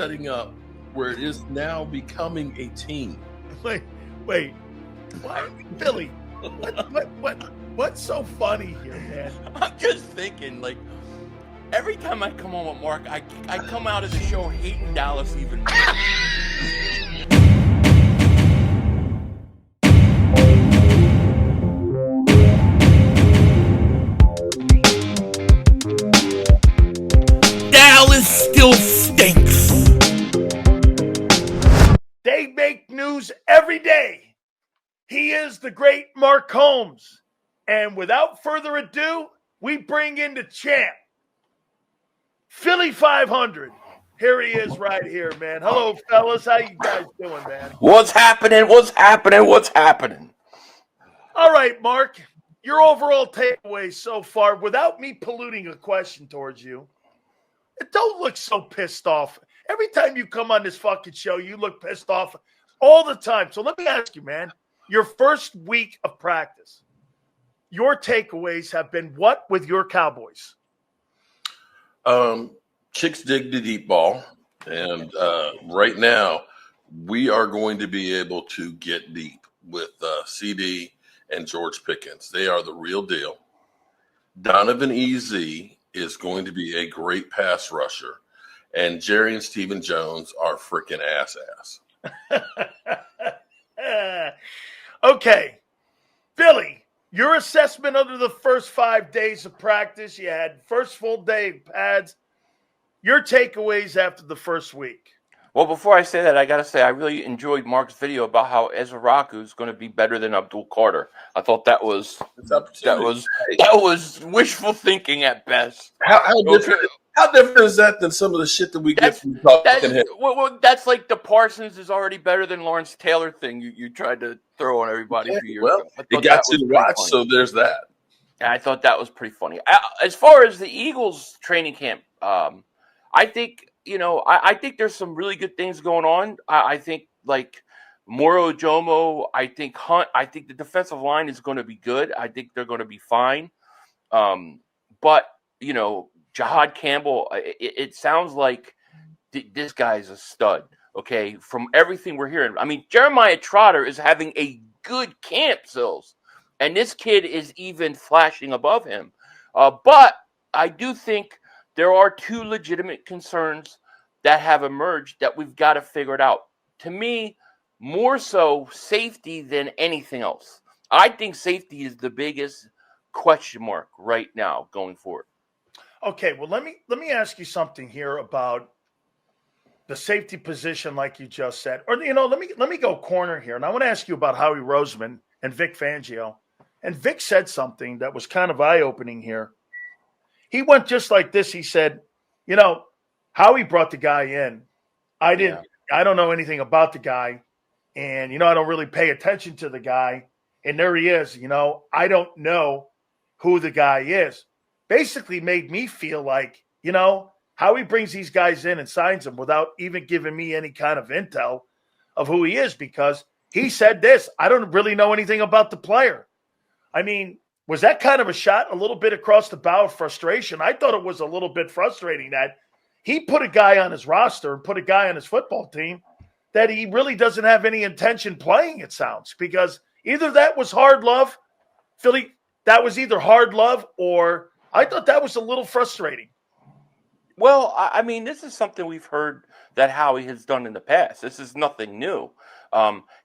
setting up where it is now becoming a team. Wait. Why, Billy? What's so funny here, man? I'm just thinking, like, every time I come on with Mark, I come out of the show hating Dallas even more. Dallas still stinks. They make news every day. He is the great Mark Holmes. And without further ado, we bring in the champ, Philly 500. Here he is right here, man. Hello, fellas. How you guys doing, man? What's happening? All right, Mark. Your overall takeaway so far, without me polluting a question towards you, don't look so pissed off. Every time you come on this fucking show, you look pissed off all the time. So let me ask you, man, your first week of practice, your takeaways have been what with your Cowboys? Chicks dig the deep ball. And right now, we are going to be able to get deep with CD and George Pickens. They are the real deal. Donovan EZ is going to be a great pass rusher. And Jerry and Stephen Jones are freaking ass. Okay. Billy, your assessment under the first 5 days of practice, you had first full day of pads. Your takeaways after the first week. Well, before I say that, I got to say I really enjoyed Mark's video about how Ezra Raku is going to be better than Abdul Carter. I thought that was wishful thinking at best. How different is that than some of the shit that we get from talking head? Well, that's like the Parsons is already better than Lawrence Taylor thing you tried to throw on everybody a few years ago. It got you to watch, so there's that. I thought that was pretty funny. As far as the Eagles training camp, I think I think there's some really good things going on. I think like Moro Jomo, I think Hunt, I think the defensive line is going to be good. I think they're going to be fine. But Jihaad Campbell, it sounds like this guy's a stud. Okay, from everything we're hearing. I mean, Jeremiah Trotter is having a good camp, Sileo'S, and this kid is even flashing above him. But I do think there are two legitimate concerns that have emerged that we've got to figure it out. To me, more so safety than anything else. I think safety is the biggest question mark right now going forward. Okay, well, let me ask you something here about the safety position, like you just said. Or let me go corner here, and I want to ask you about Howie Roseman and Vic Fangio. And Vic said something that was kind of eye-opening here. He went just like this. He said, Howie brought the guy in. I don't know anything about the guy. And, I don't really pay attention to the guy. And there he is, I don't know who the guy is. Basically made me feel like, Howie brings these guys in and signs them without even giving me any kind of intel of who he is, because he said this, I don't really know anything about the player. I mean, was that kind of a shot a little bit across the bow of frustration? I thought it was a little bit frustrating that he put a guy on his roster and put a guy on his football team that he really doesn't have any intention playing, it sounds, because either that was hard love, Philly, that was either hard love, or I thought that was a little frustrating. Well, I mean, this is something we've heard that Howie has done in the past. This is nothing new.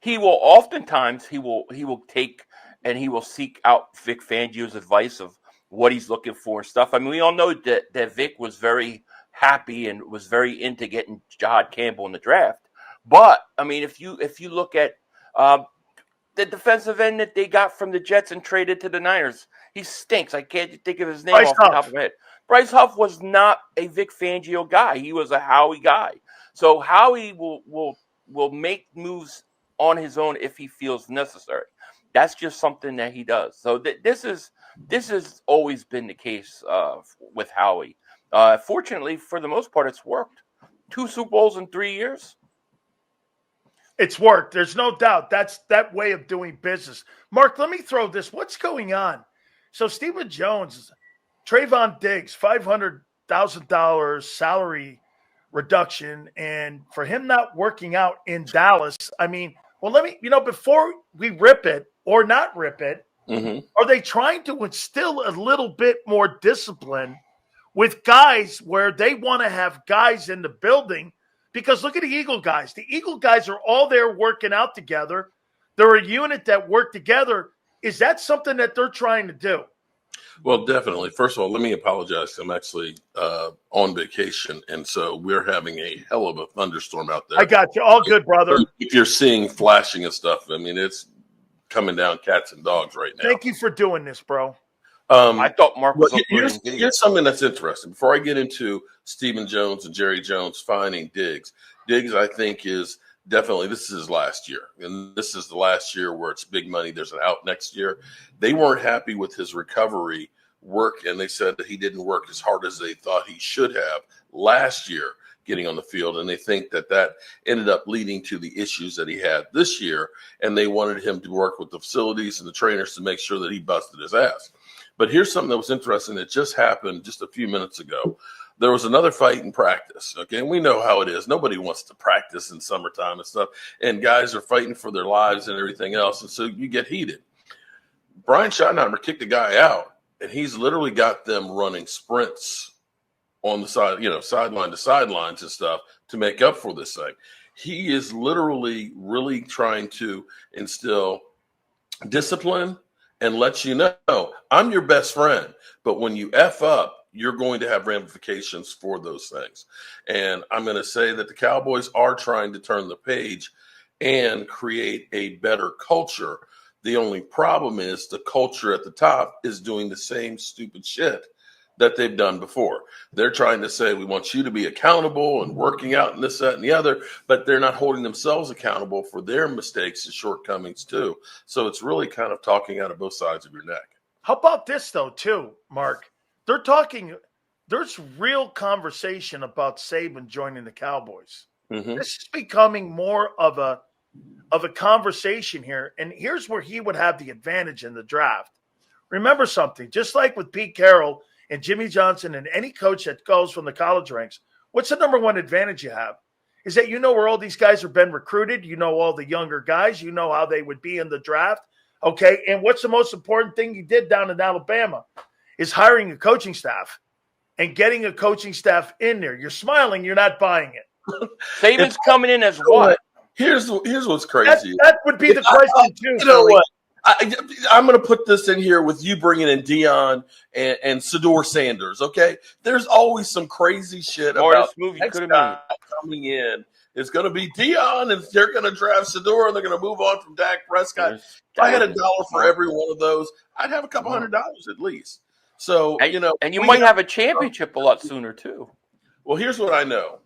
He will oftentimes he will take and he will seek out Vic Fangio's advice of what he's looking for and stuff. I mean, we all know that Vic was very happy and was very into getting Jihaad Campbell in the draft. But I mean, if you look at the defensive end that they got from the Jets and traded to the Niners, he stinks. I can't think of his name off the top of my head. Bryce Huff was not a Vic Fangio guy. He was a Howie guy. So Howie will make moves on his own if he feels necessary. That's just something that he does. So this has always been the case with Howie. Fortunately, for the most part, it's worked. 2 Super Bowls in 3 years. It's worked. There's no doubt. That's that way of doing business. Mark, let me throw this. What's going on? So Stephen Jones, Trayvon Diggs, $500,000 salary reduction, and for him not working out in Dallas, I mean, well, let me, before we rip it or not rip it, are they trying to instill a little bit more discipline with guys where they want to have guys in the building? Because look at the Eagle guys. The Eagle guys are all there working out together. They're a unit that work together. Is that something that they're trying to do? Well, definitely. First of all, let me apologize. I'm actually on vacation, and so we're having a hell of a thunderstorm out there. I got you. All good, brother. If you're seeing flashing and stuff, I mean, it's coming down cats and dogs right now. Thank you for doing this, bro. I thought Mark was here's something that's interesting. Before I get into Stephen Jones and Jerry Jones finding Diggs, I think is definitely, this is his last year. And this is the last year where it's big money. There's an out next year. They weren't happy with his recovery work, and they said that he didn't work as hard as they thought he should have last year getting on the field. And they think that ended up leading to the issues that he had this year. And they wanted him to work with the facilities and the trainers to make sure that he busted his ass. But here's something that was interesting that just happened just a few minutes ago. There was another fight in practice, okay? And we know how it is. Nobody wants to practice in summertime and stuff. And guys are fighting for their lives and everything else. And so you get heated. Brian Schottenheimer kicked a guy out, and he's literally got them running sprints on the side, sideline to sidelines and stuff to make up for this thing. He is literally really trying to instill discipline and let you know, I'm your best friend. But when you F up, you're going to have ramifications for those things. And I'm going to say that the Cowboys are trying to turn the page and create a better culture. The only problem is the culture at the top is doing the same stupid shit that they've done before. They're trying to say, we want you to be accountable and working out and this, that, and the other, but they're not holding themselves accountable for their mistakes and shortcomings too. So it's really kind of talking out of both sides of your neck. How about this though, too, Mark? There's real conversation about Saban joining the Cowboys. This is becoming more of a conversation here. And here's where he would have the advantage in the draft. Remember something, just like with Pete Carroll and Jimmy Johnson and any coach that goes from the college ranks, what's the number one advantage you have? Is that you know where all these guys have been recruited. You know all the younger guys. You know how they would be in the draft. Okay, and what's the most important thing you did down in Alabama is hiring a coaching staff and getting a coaching staff in there. You're smiling. You're not buying it. Saban's coming in as what? Here's what's crazy. That would be the question, too. You know what? I'm going to put this in here with you bringing in Dion and Sador Sanders, okay? There's always some crazy shit about move you next could have guy made. coming in. It's going to be Dion, and they're going to draft Sador, and they're going to move on from Dak Prescott. If I had $1 for every one of those, I'd have a couple $100 at least. So, and you might have a championship a lot sooner, too. Well, here's what I know,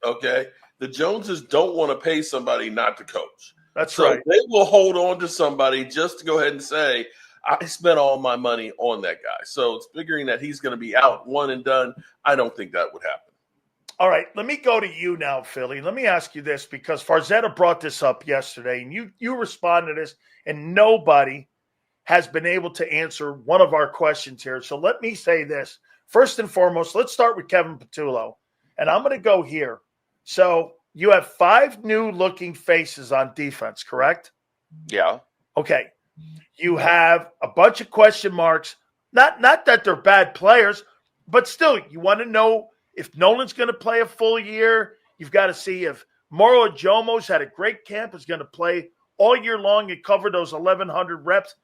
okay? The Joneses don't want to pay somebody not to coach. That's so right. They will hold on to somebody just to go ahead and say, I spent all my money on that guy. So it's figuring that he's going to be out one and done. I don't think that would happen. All right, let me go to you now, Philly. Let me ask you this, because Farzetta brought this up yesterday, and you responded to this, and nobody has been able to answer one of our questions here. So let me say this. First and foremost, let's start with Kevin Patullo, and I'm going to go here. So you have 5 new-looking faces on defense, correct? Yeah. Okay. You have a bunch of question marks. Not that they're bad players, but still, you want to know if Nolan's going to play a full year. You've got to see if Moro Ajomo's had a great camp, is going to play all year long and cover those 1,100 reps.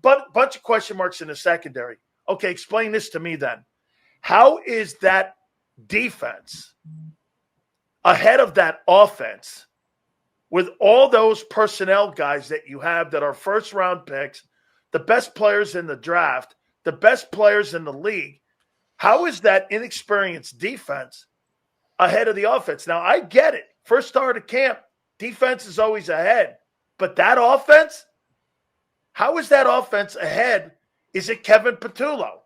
But bunch of question marks in the secondary. Okay, explain this to me then. How is that defense ahead of that offense with all those personnel guys that you have that are first-round picks, the best players in the draft, the best players in the league? How is that inexperienced defense ahead of the offense? Now, I get it. First start of camp, defense is always ahead. But that offense, how is that offense ahead? Is it Kevin Patullo?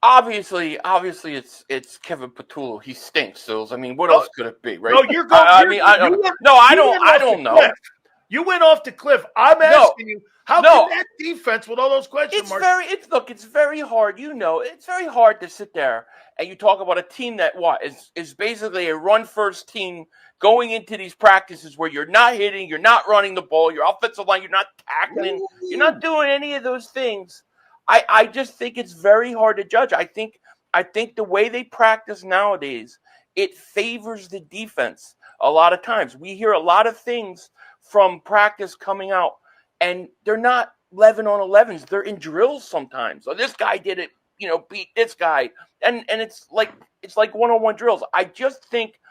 Obviously, it's Kevin Patullo. He stinks, Sills. I mean, what else could it be, right? No, you're going. I don't know. You went off the cliff. I'm asking you, how can that defense with all those question marks? It's very hard. It's very hard to sit there and you talk about a team that is basically a run-first team going into these practices where you're not hitting, you're not running the ball, your offensive line, you're not tackling, you're not doing any of those things. I just think it's very hard to judge. I think the way they practice nowadays, it favors the defense a lot of times. We hear a lot of things from practice coming out, and they're not 11 on 11s. They're in drills sometimes. So this guy did it, beat this guy. And it's like one-on-one drills. I just think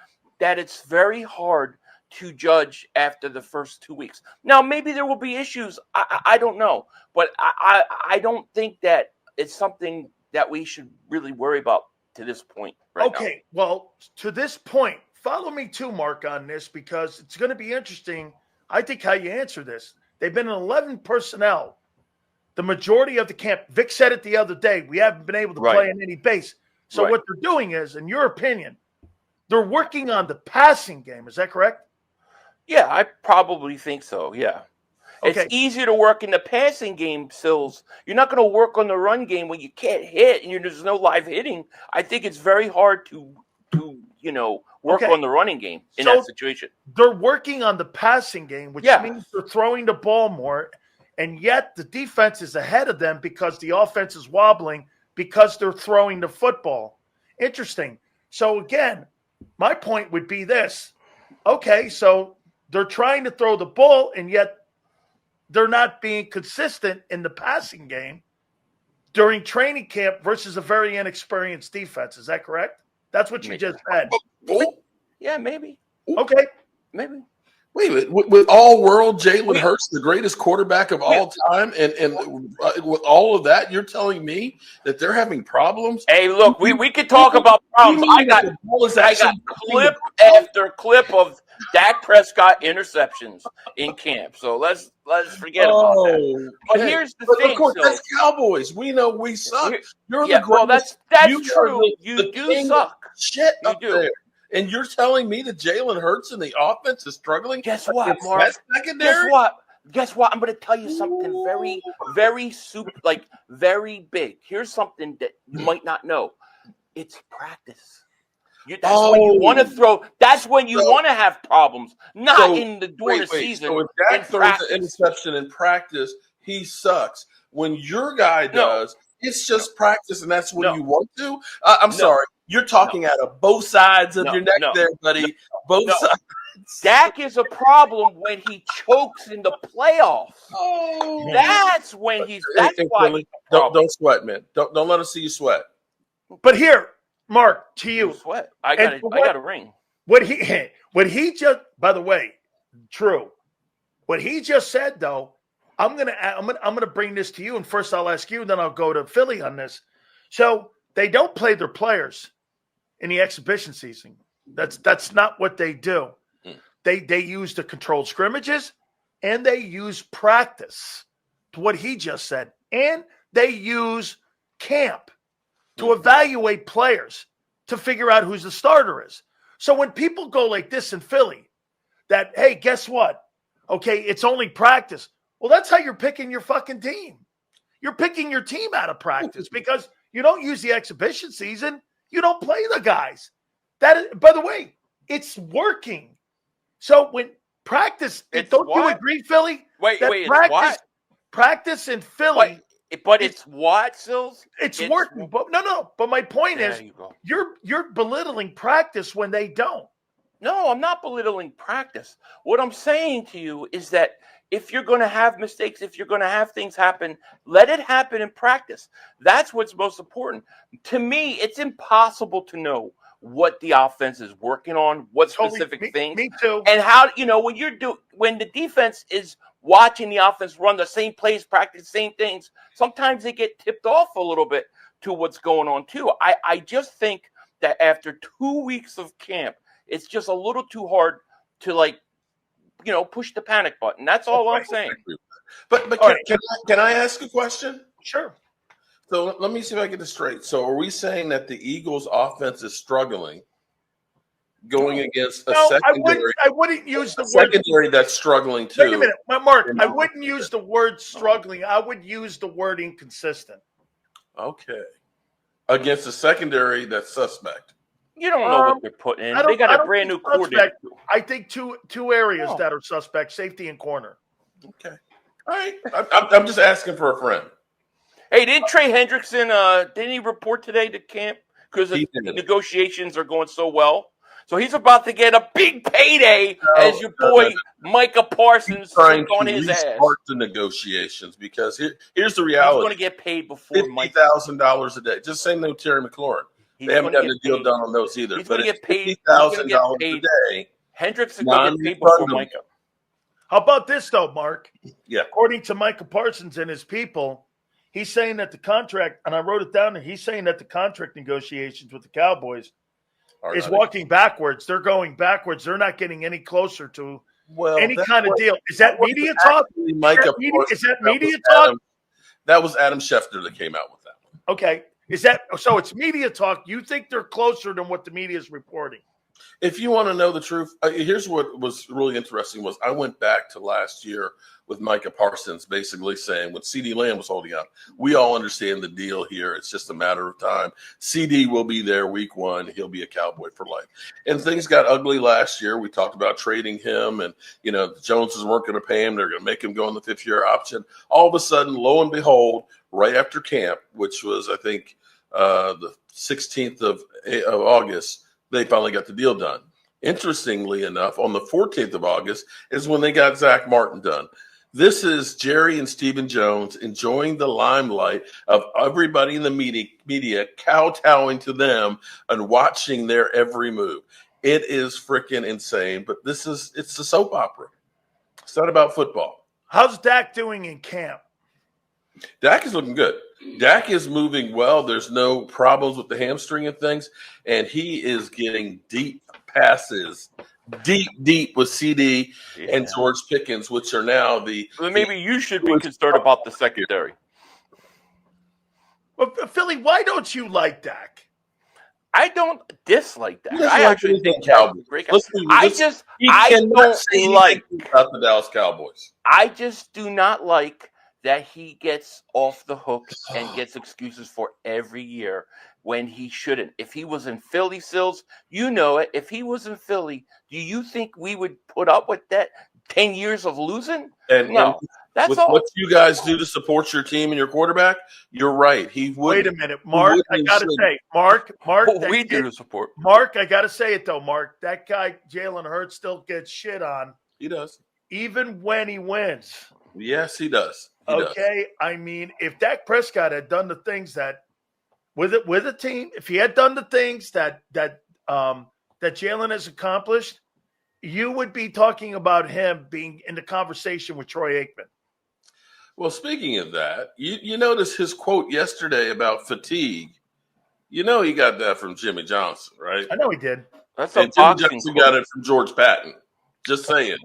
that it's very hard to judge after the first 2 weeks. Now, maybe there will be issues. I don't know. But I don't think that it's something that we should really worry about to this point right now. Okay, well, to this point, follow me too, Mark, on this, because it's going to be interesting, I think, how you answer this. They've been in 11 personnel the majority of the camp. Vic said it the other day. We haven't been able to play in any base. So what they're doing is, in your opinion, they're working on the passing game. Is that correct? Yeah, I probably think so, yeah. Okay. It's easier to work in the passing game, Sills. You're not going to work on the run game when you can't hit and there's no live hitting. I think it's very hard to work on the running game in that situation. They're working on the passing game, which means they're throwing the ball more, and yet the defense is ahead of them because the offense is wobbling because they're throwing the football. Interesting. So, again, my point would be this. Okay, so they're trying to throw the ball, and yet they're not being consistent in the passing game during training camp versus a very inexperienced defense. Is that correct? That's what you just said. Yeah, maybe. Okay. Maybe. Wait, with all-world Jalen Hurts, the greatest quarterback of all time, and with all of that, you're telling me that they're having problems? Hey, look, we could talk about problems. I got clip after clip of Dak Prescott interceptions in camp. So let's forget about that. But here's the thing. Of course, that's Cowboys. We know we suck. You're the greatest. Well, that's true. You do suck. Shit up there. And you're telling me that Jalen Hurts and the offense is struggling? Guess what, Mark? Guess what? I'm going to tell you something very, very very big. Here's something that you might not know. It's practice. That's when you want to throw. That's when you want to have problems, not during the season. So if Dak throws an interception in practice, he sucks. When your guy does, it's just practice, and that's when you want to? I'm sorry. You're talking out of both sides of your neck there, buddy. Both sides. Dak is a problem when he chokes in the playoffs. That's when he's. That's why. Don't sweat, man. Don't let us see you sweat. But here, Mark, to you, sweat. I got a ring. What he just, by the way, true. What he just said, though, I'm gonna bring this to you, and first I'll ask you, and then I'll go to Philly on this. So they don't play their players in the exhibition season. That's not what they do. They use the controlled scrimmages, and they use practice, to what he just said, and they use camp to evaluate players to figure out who the starter is. So when people go like this in Philly, that, hey, guess what? Okay, it's only practice. Well, that's how you're picking your fucking team. You're picking your team out of practice because you don't use the exhibition season. You don't play the guys. That, by the way, it's working. So when practice, don't you agree, Philly? Wait, practice in Philly. But it's what, Sills? It's working. But no. But my point is, you're belittling practice when they don't. No, I'm not belittling practice. What I'm saying to you is that if you're going to have mistakes, if you're going to have things happen, let it happen in practice. That's what's most important. To me, it's impossible to know what the offense is working on, what specific things. Me too. And how, when the defense is watching the offense run the same plays, practice the same things, sometimes they get tipped off a little bit to what's going on too. I just think that after 2 weeks of camp, it's just a little too hard to push the panic button. That's all I'm saying. But can I ask a question? Sure. So let me see if I get this straight. So are we saying that the Eagles' offense is struggling going against a No, secondary. I wouldn't use the A word secondary that's struggling too. Wait a minute, Mark. I wouldn't use the word struggling. I would use the word inconsistent. Okay. Against a secondary that's suspect. You don't know what they're putting in. They got a brand new coordinator. I think two areas that are suspect: safety and corner. Okay. All right. I'm just asking for a friend. Hey, didn't Trey Hendrickson, didn't he report today to camp? Because the negotiations are going so well. So he's about to get a big payday as your boy Micah Parsons trying on to his ass. restart the negotiations because here's the reality. He's going to get paid before $50,000 a day. Just same thing with Terry McLaurin. They haven't gotten a deal done on those either. He's going to get paid $50,000 a day. Hendrickson going to get paid before Micah. How about this though, Mark? Yeah. According to Micah Parsons and his people, he's saying that the contract, and I wrote it down there, he's saying that the contract negotiations with the Cowboys is walking backwards. They're going backwards. They're not getting any closer to any kind of deal. Is that media talk? Is that media talk? That was Adam Schefter that came out with that one. Okay. So it's media talk. You think they're closer than what the media is reporting? If you want to know the truth, here's what was really interesting was I went back to last year with Micah Parsons basically saying when CeeDee Lamb was holding out, we all understand the deal here. It's just a matter of time. CD will be there week one. He'll be a Cowboy for life. And things got ugly last year. We talked about trading him and, the Joneses weren't going to pay him. They're going to make him go on the fifth-year option. All of a sudden, lo and behold, right after camp, which was, I think, the 16th of August, they finally got the deal done. Interestingly enough, on the 14th of August is when they got Zach Martin done. This is Jerry and Stephen Jones enjoying the limelight of everybody in the media kowtowing to them and watching their every move. It is freaking insane, but it's a soap opera. It's not about football. How's Dak doing in camp? Dak is looking good. Dak is moving well. There's no problems with the hamstring and things, and he is getting deep passes, deep with CD and George Pickens, which are now maybe you should be concerned about the secondary. Well, Philly, why don't you like Dak? I don't dislike Dak. I actually think Cowboys. I don't like about the Dallas Cowboys. I just do not like that he gets off the hook and gets excuses for every year when he shouldn't. If he was in Philly, Sills, you know it. If he was in Philly, do you think we would put up with that 10 years of losing? No. That's with all. What you guys do to support your team and your quarterback, you're right. He would. Wait a minute, Mark. I got to say, Mark. What we do to support. Mark, I got to say it, though, Mark. That guy, Jalen Hurts, still gets shit on. He does. Even when he wins. Yes, he does. Okay, I mean, if Dak Prescott had done the things that with a team, if he had done the things that Jalen has accomplished, you would be talking about him being in the conversation with Troy Aikman. Well, speaking of that, you notice his quote yesterday about fatigue. He got that from Jimmy Johnson, right? I know he did. That's and Jimmy Johnson got it from George Patton. Just saying.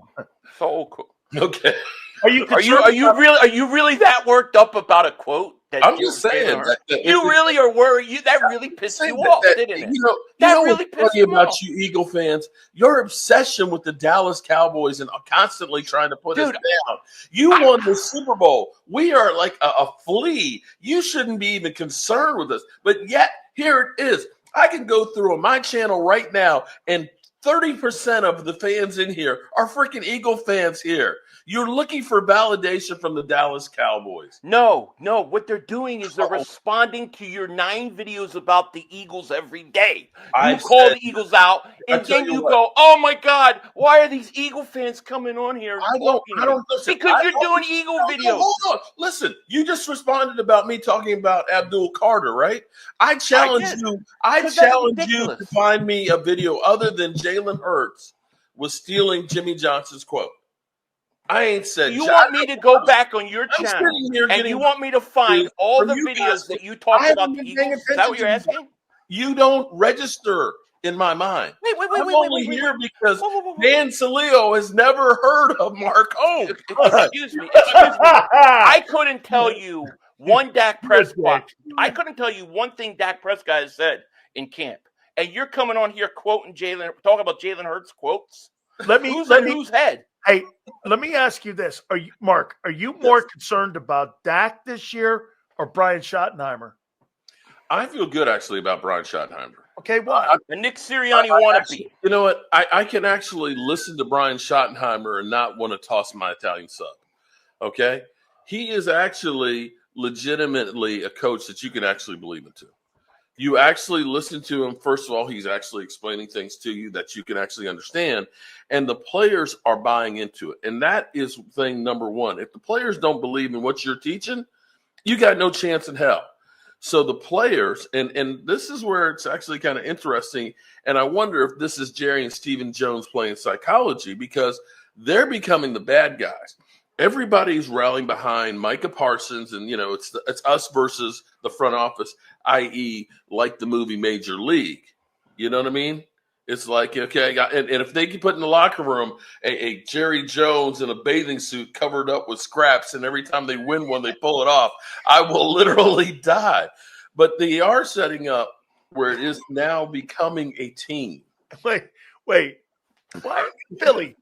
So cool. Okay. Are you really that worked up about a quote? I'm just saying that you really are worried. That really pissed you off, didn't it? That really pissed you off. About you Eagle fans, your obsession with the Dallas Cowboys and constantly trying to put us down. You won the Super Bowl. We are like a flea. You shouldn't be even concerned with us. But yet, here it is. I can go through on my channel right now, and 30% of the fans in here are freaking Eagle fans here. You're looking for validation from the Dallas Cowboys. No. What they're doing is they're responding to your 9 videos about the Eagles every day. You call the Eagles out, and then you go, "Oh my God, why are these Eagle fans coming on here?" I don't listen. Because you're doing Eagle videos. Hold on. Listen, you just responded about me talking about Abdul Carter, right? I challenge you. I challenge you to find me a video other than Jalen Hurts was stealing Jimmy Johnson's quote. I ain't said. You want me to go back on your channel and you want me to find all the videos that you talked about the Eagles? Is that what you're asking? You don't register in my mind. I'm only here because Dan Sileo'S has never heard of Mark Holmes. Excuse me. I couldn't tell you one Dak Prescott. I couldn't tell you one thing Dak Prescott has said in camp. and you're coming on here quoting Jalen, talking about Jalen Hurts quotes. Who's in whose head? Hey, let me ask you this: Mark? Are you more concerned about Dak this year or Brian Schottenheimer? I feel good actually about Brian Schottenheimer. Okay, why? And Nick Sirianni wannabe. You know what? I can actually listen to Brian Schottenheimer and not want to toss my Italian sub. Okay, he is actually legitimately a coach that you can actually believe into. You actually listen to him. First of all, he's actually explaining things to you that you can actually understand. And the players are buying into it. And that is thing number one. If the players don't believe in what you're teaching, you got no chance in hell. So the players, and this is where it's actually kind of interesting. And I wonder if this is Jerry and Stephen Jones playing psychology, because they're becoming the bad guys. Everybody's rallying behind Micah Parsons, and it's us versus the front office, i.e., like the movie Major League. You know what I mean? It's like, okay, and if they can put in the locker room a Jerry Jones in a bathing suit covered up with scraps, and every time they win one, they pull it off, I will literally die. But they are setting up where it is now becoming a team. Wait, what, Billy?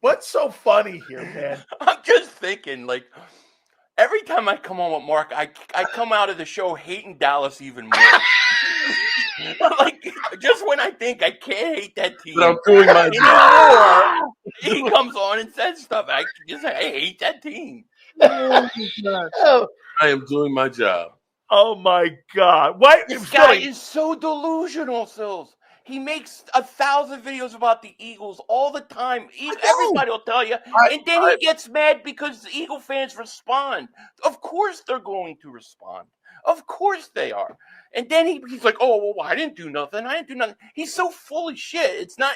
What's so funny here, man? I'm just thinking, like, every time I come on with Mark, I come out of the show hating Dallas even more. Like, just when I think I can't hate that team, But I'm doing my job. He comes on and says stuff. I hate that team. Oh, I am doing my job. oh my God! What? This guy is so delusional, Sills. He makes 1,000 videos about the Eagles all the time. Everybody will tell you. And then he gets mad because the Eagle fans respond. Of course they're going to respond. Of course they are. And then he's like, oh, well, I didn't do nothing. He's so full of shit. It's not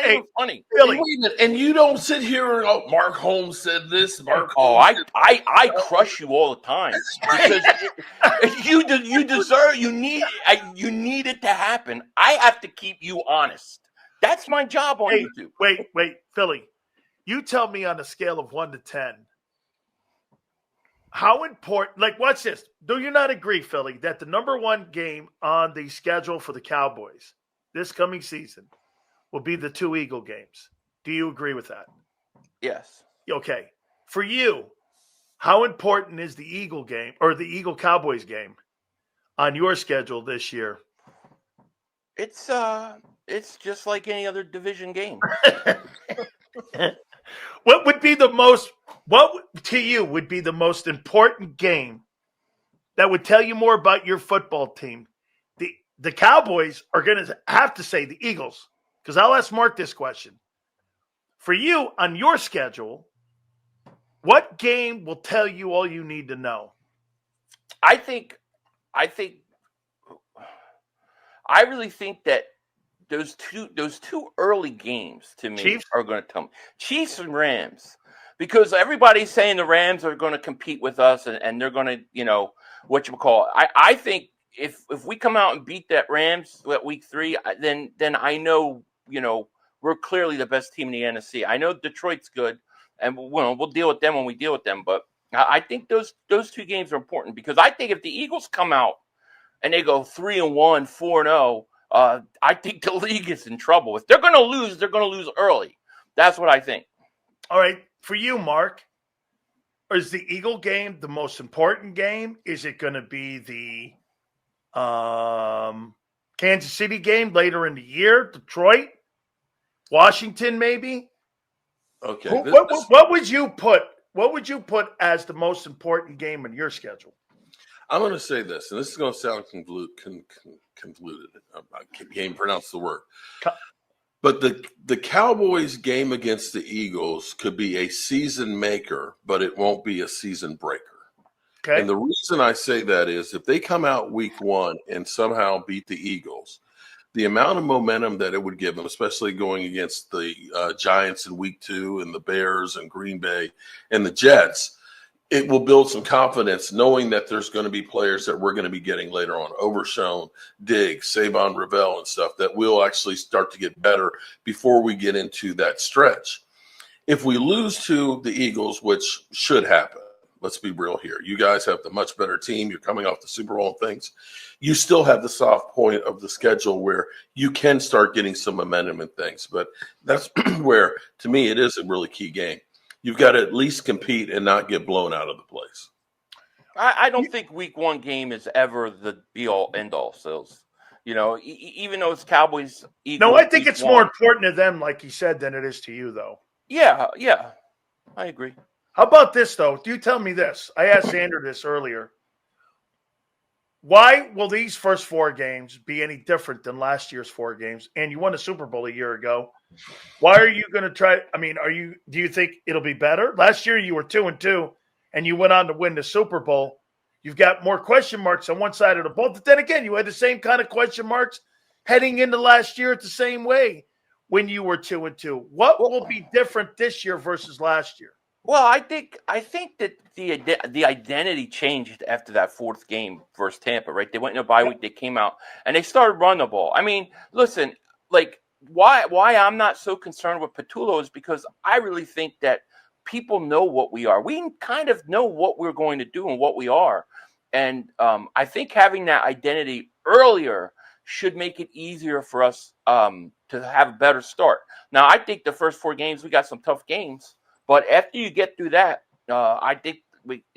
even funny. Really? And you don't sit here and Mark Holmes said this. I crush you all the time because you need it to happen. I have to keep you honest. That's my job on YouTube. Wait, Philly. You tell me on a scale of 1 to 10. How important, like, watch this. Do you not agree, Philly, that the number one game on the schedule for the Cowboys this coming season will be the 2 Eagle games? Do you agree with that? Yes. Okay. For you, how important is the Eagle game or the Eagle Cowboys game on your schedule this year? It's just like any other division game. What to you would be the most important game that would tell you more about your football team? The Cowboys are going to have to say the Eagles, because I'll ask Mark this question. For you, on your schedule, what game will tell you all you need to know? I really think that those two early games to me Chiefs? are going to tell me Chiefs and Rams, because everybody's saying the Rams are going to compete with us and they're going to, I think if we come out and beat that Rams at week 3, then I know, we're clearly the best team in the NFC. I know Detroit's good, and we'll deal with them when we deal with them. But I think those 2 games are important, because I think if the Eagles come out and they go 3-1, 4-0, I think the league is in trouble. If they're going to lose, they're going to lose early. That's what I think. All right. For you, Mark, is the Eagle game the most important game? Is it going to be the Kansas City game later in the year? Detroit? Washington, maybe? Okay. What would you put? What would you put as the most important game in your schedule? I'm going to say this, and this is going to sound convoluted. I can't even pronounce the word. But the Cowboys game against the Eagles could be a season maker, but it won't be a season breaker. Okay. And the reason I say that is if they come out week 1 and somehow beat the Eagles, the amount of momentum that it would give them, especially going against the Giants in week 2 and the Bears and Green Bay and the Jets, it will build some confidence knowing that there's going to be players that we're going to be getting later on, Overshown, Diggs, Savon Ravel and stuff, that will actually start to get better before we get into that stretch. If we lose to the Eagles, which should happen, Let's be real here. You guys have the much better team. You're coming off the Super Bowl and things. You still have the soft point of the schedule where you can start getting some momentum and things. But that's where, to me, it is a really key game. You've got to at least compete and not get blown out of the place. I don't think week one game is ever the be-all, end-all, Sills. You know, even though it's Cowboys. No, I think it's more important to them, like you said, than it is to you, though. Yeah, I agree. How about this, though? You tell me this. I asked Andrew this earlier. Why will these first 4 games be any different than last year's 4 games? And you won the Super Bowl a year ago. Why are you going to try? I mean, do you think it'll be better? Last year you were 2-2, and you went on to win the Super Bowl. You've got more question marks on one side of the ball. But then again, you had the same kind of question marks heading into last year the same way when you were 2-2. What will be different this year versus last year? Well, I think that the identity changed after that 4th game versus Tampa, right? They went in a bye week, they came out, and they started running the ball. I mean, listen, like why I'm not so concerned with Patullo is because I really think that people know what we are. We kind of know what we're going to do and what we are. And I think having that identity earlier should make it easier for us to have a better start. Now, I think the first 4 games, we got some tough games. But after you get through that, I think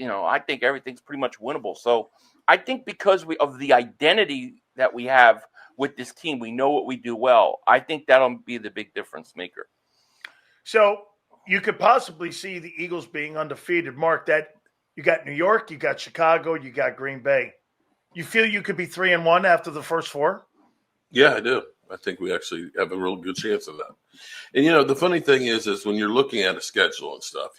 I think everything's pretty much winnable. So I think because of the identity that we have with this team, we know what we do well. I think that'll be the big difference maker. So you could possibly see the Eagles being undefeated. Mark, that you got New York, you got Chicago, you got Green Bay. You feel you could be 3-1 after the first 4? Yeah, I do. I think we actually have a real good chance of that. And, the funny thing is when you're looking at a schedule and stuff,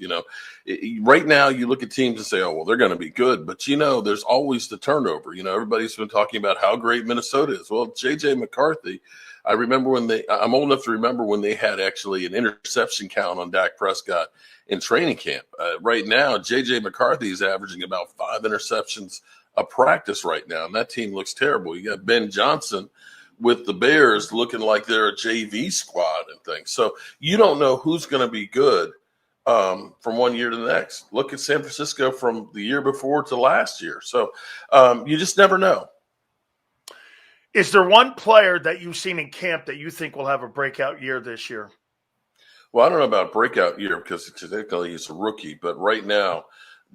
right now you look at teams and say, oh, well, they're going to be good. But, there's always the turnover. Everybody's been talking about how great Minnesota is. Well, J.J. McCarthy, I remember I'm old enough to remember when they had actually an interception count on Dak Prescott in training camp. Right now, J.J. McCarthy is averaging about 5 interceptions a practice right now. And that team looks terrible. You got Ben Johnson with the Bears looking like they're a JV squad and things. So you don't know who's going to be good from one year to the next. Look at San Francisco from the year before to last year. So you just never know. Is there one player that you've seen in camp that you think will have a breakout year this year? Well, I don't know about breakout year because technically he's a rookie, but right now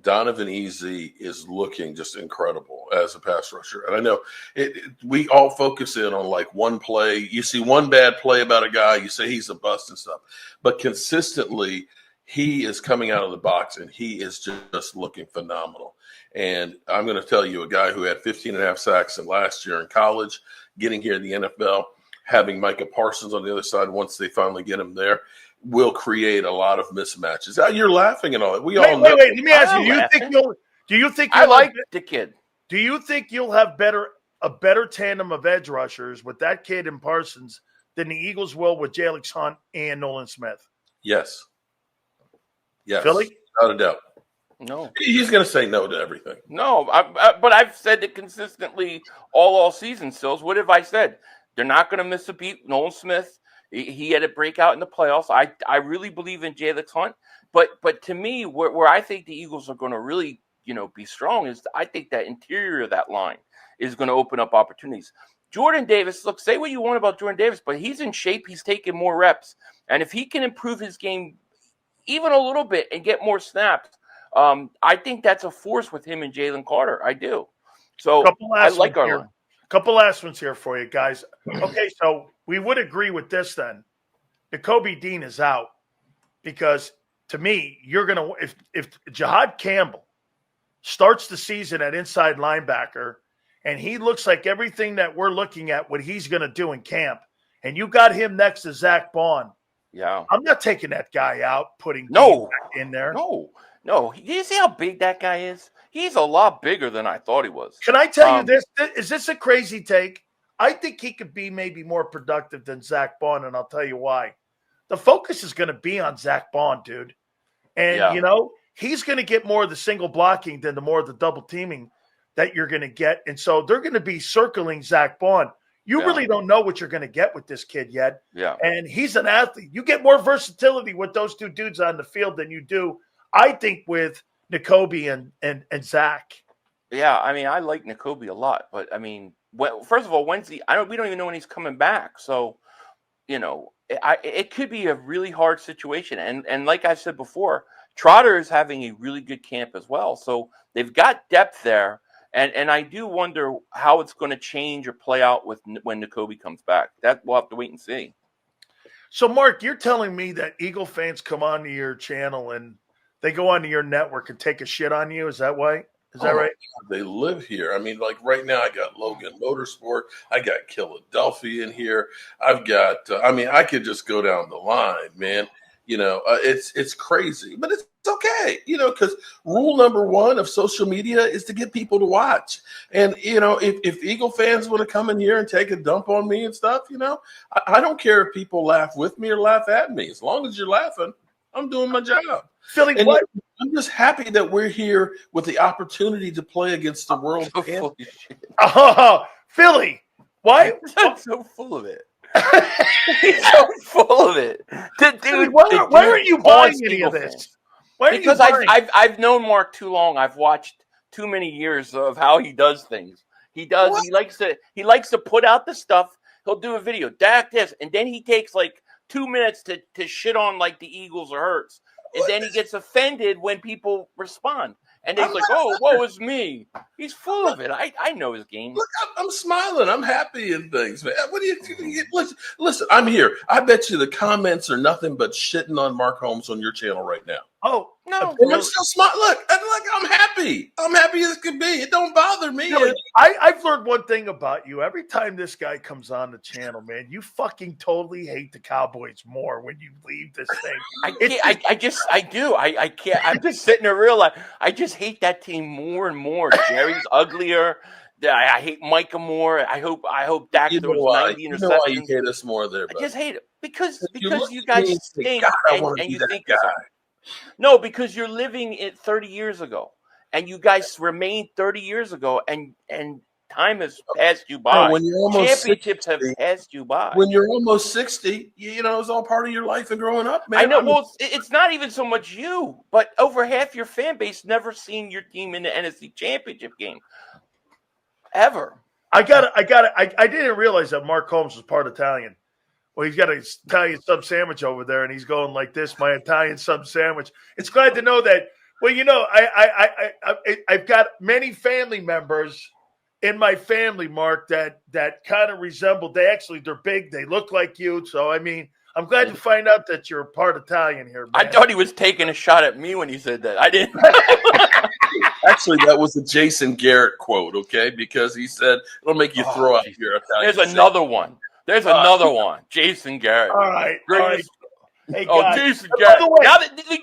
Donovan is looking just incredible as a pass rusher. And I know we all focus in on like one play. You see one bad play about a guy, you say he's a bust and stuff. But consistently, he is coming out of the box and he is just looking phenomenal. And I'm going to tell you, a guy who had 15.5 sacks in last year in college, getting here in the NFL, having Micah Parsons on the other side once they finally get him there, will create a lot of mismatches. You're laughing and all that. We all know. Wait. Let me ask you. Do you think I like the kid? Do you think you'll have a better tandem of edge rushers with that kid and Parsons than the Eagles will with Jalen Hunt and Nolan Smith? Yes. Philly? Without a doubt. No. He's going to say no to everything. No, but I've said it consistently all season, Sills. What have I said? They're not going to miss a beat. Nolan Smith, he had a breakout in the playoffs. I really believe in Jalen Hunt. But to me, where I think the Eagles are going to really, be strong is I think that interior of that line is going to open up opportunities. Jordan Davis, look, say what you want about Jordan Davis, but he's in shape. He's taking more reps. And if he can improve his game even a little bit and get more snaps, I think that's a force with him and Jalen Carter. I do. So I like our line. Couple last ones here for you guys. Okay, so we would agree with this then. Kobe Dean is out because to me, you're going to if Jihaad Campbell starts the season at inside linebacker and he looks like everything that we're looking at what he's going to do in camp, and you got him next to Zach Bond. Yeah. I'm not taking that guy out, putting Dean back in there. No. Do you see how big that guy is? He's a lot bigger than I thought he was. Can I tell you this? Is this a crazy take? I think he could be maybe more productive than Zach Bond, and I'll tell you why. The focus is going to be on Zach Bond, dude. And, he's going to get more of the single blocking than the more of the double teaming that you're going to get. And so they're going to be circling Zach Bond. You really don't know what you're going to get with this kid yet. Yeah. And he's an athlete. You get more versatility with those two dudes on the field than you do, I think, with N'Kobe and Zach. Yeah, I mean, I like N'Kobe a lot, but I mean, first of all, when's he? We don't even know when he's coming back. So, it could be a really hard situation. And like I said before, Trotter is having a really good camp as well. So they've got depth there, and I do wonder how it's going to change or play out when N'Kobe comes back. That we'll have to wait and see. So, Mark, you're telling me that Eagle fans come onto your channel and they go onto your network and take a shit on you? Is that right? Is that right? They live here. I mean, like right now, I got Logan Motorsport. I got Philadelphia in here. I've got. I could just go down the line, man. It's crazy, but it's okay. Because rule number one of social media is to get people to watch. And if Eagle fans want to come in here and take a dump on me and stuff, I don't care if people laugh with me or laugh at me. As long as you're laughing, I'm doing my job. Philly, And what? I'm just happy that we're here with the opportunity to play against the world. Philly, why? I'm so full of it. He's so full of it. Dude, why are you buying any of this? Because I've known Mark too long. I've watched too many years of how he does things. He likes to put out the stuff. He'll do a video, Dak this, and then he takes like 2 minutes to shit on like the Eagles or Hurts. And then he gets offended when people respond. And he's like, oh, woe is me. He's full of it. I know his game. Look, I'm smiling. I'm happy in things, man. What do you listen, I'm here. I bet you the comments are nothing but shitting on Mark Holmes on your channel right now. Oh, no. And I'm still smiling. Look, I'm happy. I'm happy as can be. It don't bother me. Really, I've learned one thing about you. Every time this guy comes on the channel, man, you fucking totally hate the Cowboys more when you leave this thing. I do. I can't. I'm just sitting there realizing I just hate that team more and more. Jerry's uglier. I hate Micah more. I hope Dak throws 90 interceptions. You know why you hate us more there, buddy? I just hate it because you guys stink and you think guy. No, because you're living it 30 years ago, and you guys remained 30 years ago, and time has passed you by. When you're almost championships 60, have passed you by. When you're almost 60, it's all part of your life and growing up, man. I know. Well, it's not even so much you, but over half your fan base never seen your team in the NFC Championship game ever. I didn't realize that Mark Holmes was part Italian. Well, he's got an Italian sub sandwich over there, and he's going like this, my Italian sub sandwich. It's glad to know that. Well, I've got many family members in my family, Mark, that kind of resemble. They're big. They look like you. So, I mean, I'm glad to find out that you're part Italian here, man. I thought he was taking a shot at me when he said that. I didn't. Actually, that was a Jason Garrett quote, okay? Because he said, it'll make you throw out your Italian. There's another one. There's another one. Jason Garrett. All right. Hey, guys. Jason Garrett. Now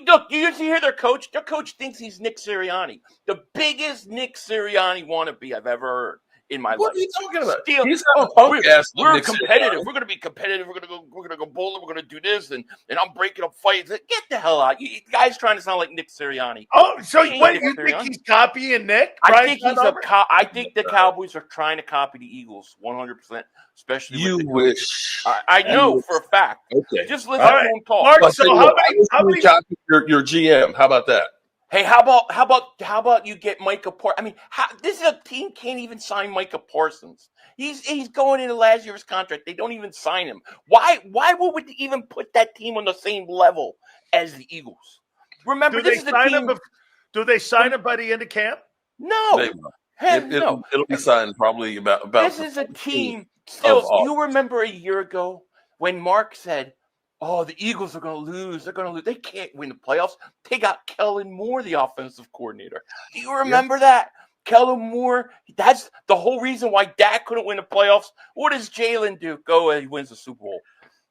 look, you used to hear their coach. Their coach thinks he's Nick Sirianni. The biggest Nick Sirianni wannabe I've ever heard in my life. What are you talking about? He's not a punk ass. We're competitive. We're going to be competitive. We're going to go bowling. We're going to do this, and I'm breaking up fights. Get the hell out! You guys trying to sound like Nick Sirianni. Oh, so what? You think he's copying Nick? I think I think the Cowboys are trying to copy the Eagles 100%. Especially you wish. I know for a fact. Okay, just listen to him talk. Mark, so how many your GM? How about that? Hey, how about you get Micah Parsons? I mean, this is a team can't even sign Micah Parsons. He's going into last year's contract. They don't even sign him. Why would we even put that team on the same level as the Eagles? Remember, this is a team. Do they sign him by the end of camp? No. It'll be signed probably about. This is a team. Still, you remember a year ago when Mark said, "Oh, the Eagles are going to lose. They're going to lose. They can't win the playoffs." They got Kellen Moore, the offensive coordinator. Do you remember that? Kellen Moore. That's the whole reason why Dak couldn't win the playoffs. What does Jalen do? He wins the Super Bowl.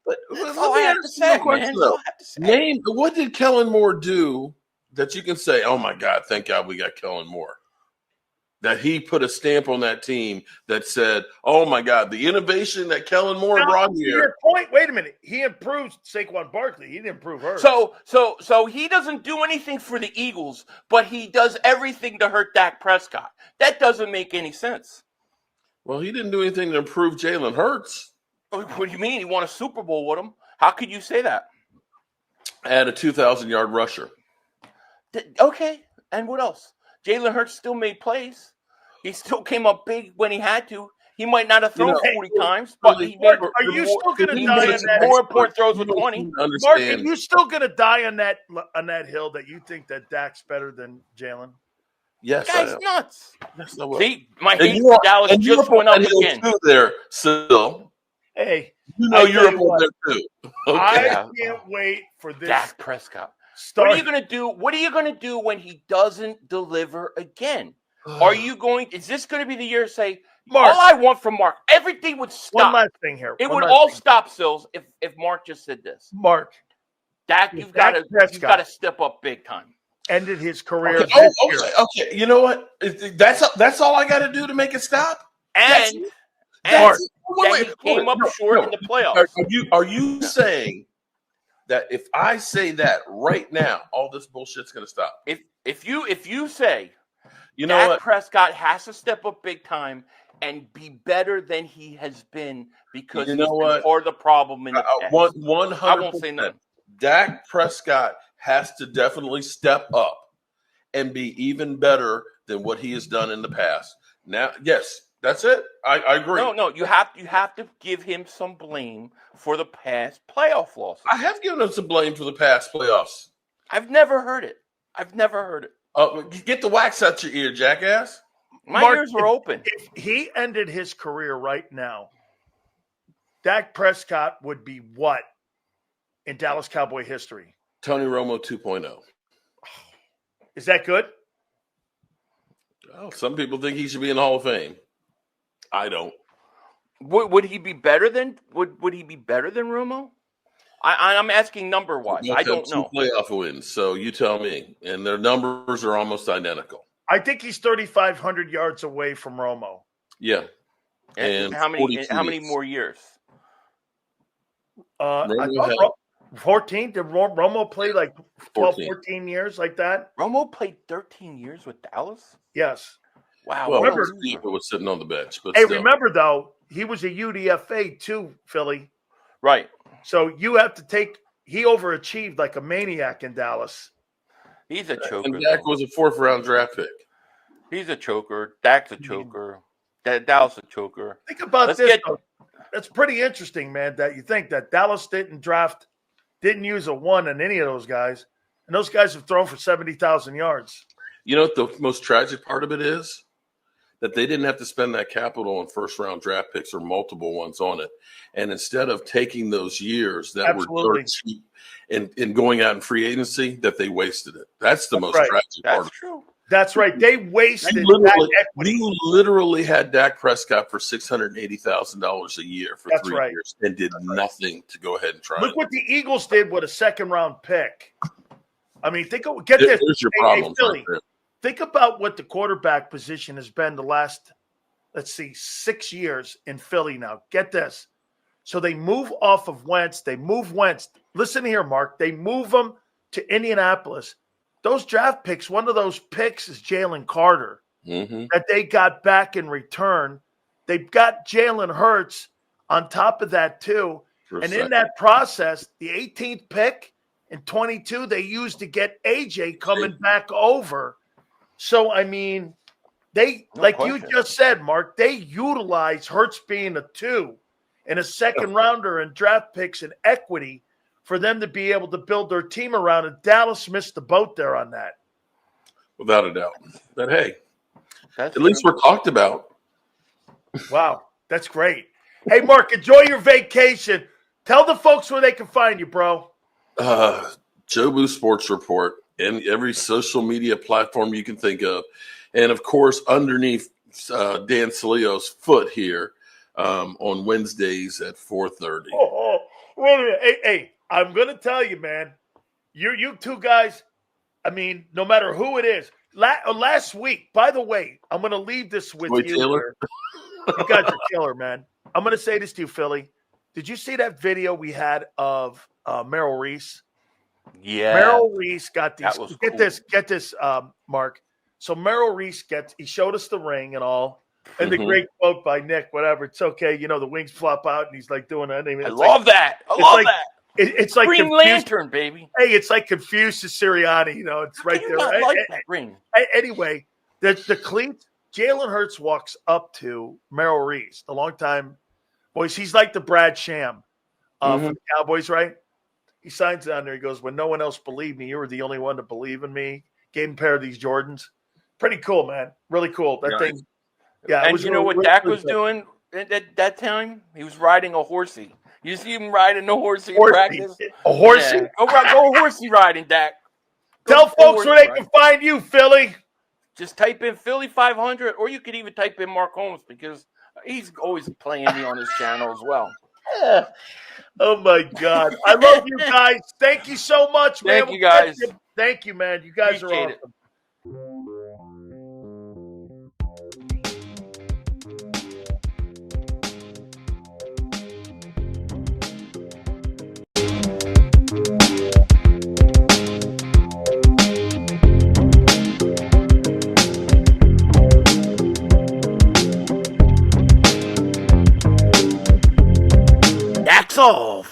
But that's all I have to say, man. Name what did Kellen Moore do that you can say, "Oh my God, thank God we got Kellen Moore." That he put a stamp on that team that said, "Oh my God, the innovation that Kellen Moore brought here." Your point. Wait a minute. He improved Saquon Barkley. He didn't improve her. So he doesn't do anything for the Eagles, but he does everything to hurt Dak Prescott. That doesn't make any sense. Well, he didn't do anything to improve Jalen Hurts. What do you mean? He won a Super Bowl with him. How could you say that? Add a 2,000-yard rusher. Okay. And what else? Jalen Hurts still made plays. He still came up big when he had to. He might not have thrown 40 times, but he made Mark, are you still going to die on that? More important throws with 20. Mark, are you still going to die on that hill that you think that Dak's better than Jalen? Yes, guy's nuts. That's not what. See, my hate for Dallas just went up again. Too there, still. Hey, you're up on there too. Okay. I can't wait for this. Dak Prescott. What are you going to do? What are you going to do when he doesn't deliver again? Is this going to be the year to say, Mark, all I want from Mark, everything would stop. One last thing here. It would all stop, Sills, if Mark just said this. Mark. Dak, you've got to step up big time. Ended his career. Okay. You know what? That's all I got to do to make it stop. And he came up short in the playoffs. Are you saying that if I say that right now, all this bullshit's going to stop? If you say, you know Dak what? Prescott has to step up big time and be better than he has been because he's been part of the problem in the past. 100%. I won't say nothing. Dak Prescott has to definitely step up and be even better than what he has done in the past. Now, yes, that's it. I agree. No, you have to give him some blame for the past playoff losses. I have given him some blame for the past playoffs. I've never heard it. Get the wax out your ear, jackass. My ears were open. If he ended his career right now, Dak Prescott would be what in Dallas Cowboy history? Tony Romo 2.0. Is that good? Well, some people think he should be in the Hall of Fame. I don't. Would he be better than would he be better than Romo? I'm asking number wise. I don't know. Playoff wins, so you tell me. And their numbers are almost identical. I think he's 3,500 yards away from Romo. Yeah. And how many more years? I thought 14. Did Romo play like 12, 14 years like that? Romo played 13 years with Dallas? Yes. Wow. Well, remember, Steve was sitting on the bench. But remember, though, he was a UDFA too, Philly. Right. So you have to he overachieved like a maniac in Dallas. He's a choker. And Dak was a 4th-round draft pick. He's a choker. Dak's a choker. Dallas a choker. Think about this. That's pretty interesting, man, that you think that Dallas didn't use a 1 in any of those guys. And those guys have thrown for 70,000 yards. You know what the most tragic part of it is? That they didn't have to spend that capital on 1st-round draft picks or multiple ones on it. And instead of taking those years that were dirt cheap and going out in free agency, that they wasted it. That's the most tragic part. That's true. That's right. They wasted that equity. You literally had Dak Prescott for $680,000 a year for 3 years and did nothing to go ahead and try. Look what the Eagles did with a 2nd-round pick. I mean, get this. There's your problem. Philly, think about what the quarterback position has been the last, 6 years in Philly now. Get this. So they move off of Wentz. They move Wentz. Listen here, Mark. They move him to Indianapolis. Those draft picks, one of those picks is Jalen Carter that they got back in return. They've got Jalen Hurts on top of that too. In that process, the 18th pick in 22, they used to get AJ coming back over. So, I mean, you just said, Mark, they utilize Hurts being a 2 and a 2nd rounder and draft picks and equity for them to be able to build their team around. And Dallas missed the boat there on that. Without a doubt. But, hey, at least we're talked about. Wow, that's great. Hey, Mark, enjoy your vacation. Tell the folks where they can find you, bro. Jobu Sports Report and every social media platform you can think of. And, of course, underneath Dan Sileo'S foot here on Wednesdays at 4:30. Oh, wait a minute. Hey, I'm going to tell you, man, you two guys, I mean, no matter who it is, last week, by the way, I'm going to leave this with you. Taylor? You guys are killer, man. I'm going to say this to you, Philly. Did you see that video we had of Merrill Reese? Yeah. Merrill Reese got these. Get cool. this, Mark. So Merrill Reese he showed us the ring and all. And the great quote by Nick, whatever, it's okay. You know, the wings flop out and he's like doing that. I love that. It's like Green Lantern, baby. Hey, it's like Confucius Sirianni. It's How right can there. you not like that ring? Anyway, the cleats. Jalen Hurts walks up to Merrill Reese, the longtime boys. He's like the Brad Sham for the Cowboys, right? He signs down there. He goes, "When no one else believed me, you were the only one to believe in me." Gave him a pair of these Jordans. Pretty cool, man. Really cool. That thing. Yeah. And you know what Dak was doing at that time? He was riding a horsey. You see him riding a horsey in practice? A horsey? Yeah. Go horsey riding, Dak. Tell folks where they can find you, Philly. Just type in Philly 500, or you could even type in Mark Holmes because he's always playing me on his channel as well. Oh, my God. I love you guys. Thank you so much, man. Thank you, guys. Thank you, man. You guys Appreciate are it. awesome. That's all.